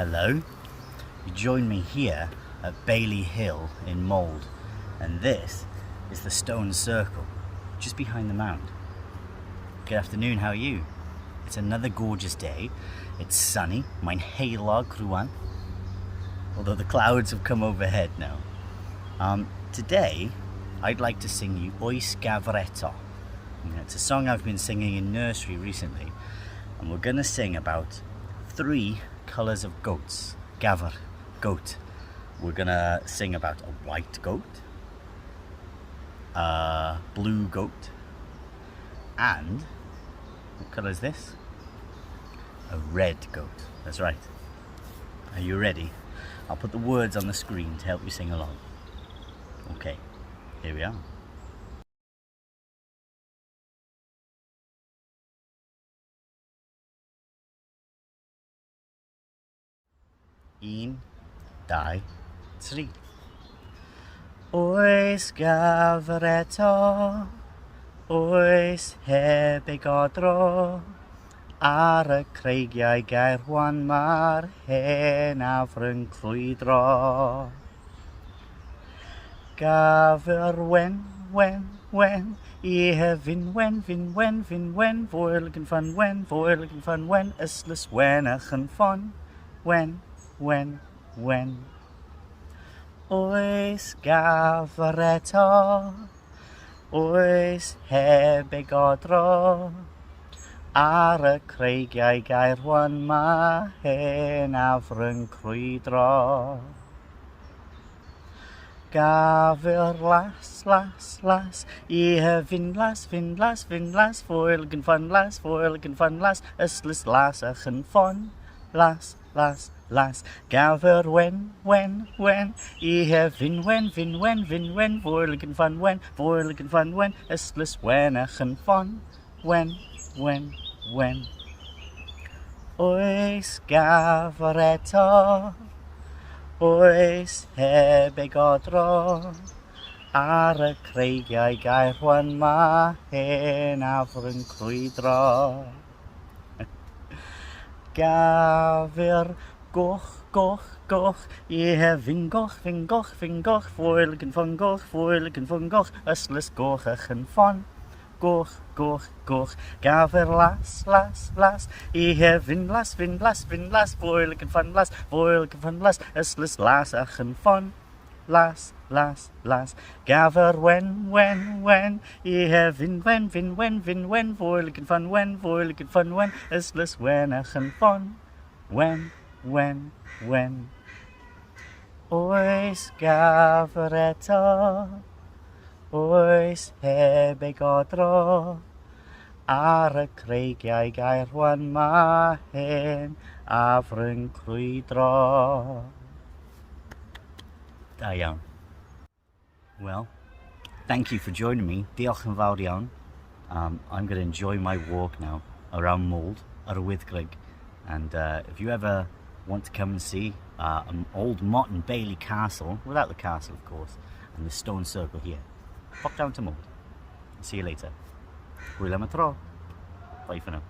Hello, you join me here at Bailey Hill in Mold, and this is the stone circle just behind the mound. Good afternoon, how are you? It's another gorgeous day. It's sunny, mae'n heulog rwan, although the clouds have come overhead now. Today I'd like to sing you Oes Gafr Eto. It's a song I've been singing in nursery recently, and we're going to sing about 3 colours of goats. Gafr, goat. We're going to sing about a white goat, a blue goat, and what colour is this? A red goat. That's right. Are you ready? I'll put the words on the screen to help you sing along. Okay, here we are. Un, dau, tri. Oes Gafr Eto, oes heb ei godro, ar y creigiau gair rwan mae'r hen afr yn crwydro. Gafr wen, I hefyn wen, foel ag yn fan wen, yslys wen ach yn ffon, wen. Oes Gafr Eto, oes heb ei godro, ar y creigiau gair rwan mae hen afr yn crwydro. Gafr las, I hefyn las, foel ag yn fan las, yslys las ach yn ffon, las. Gafr wen, I hefyn wen, foel ag yn fan wen, yslys wen ach yn ffon, wen. Oes Gafr Eto, oes heb ei godro, ar y creigiau gair rwan mae hen afr yn crwydro. Gafr goch, I hefyn goch, foel ag yn fan goch, yslys goch ach yn ffon, goch. Gafr las, I hefyn las, foel ag yn fan las, yslys las ach yn ffon, las. Gafr wen, I hefyn wen, foel ag yn fan wen, yslys wen ach yn ffon, wen. Oes Gafr Eto, oes heb ei godro, ar y creigiau gair rwan mae hen afr yn crwydro. Da iawn. Well, thank you for joining me. Diolch yn fawr iawn. I'm going to enjoy my walk now around Mold, Yr Wyddgrug. And if you ever want to come and see an old Mott and Bailey castle, without the castle of course, and the stone circle here, pop down to Mold. See you later. Hwyl am y tro. Bye for now.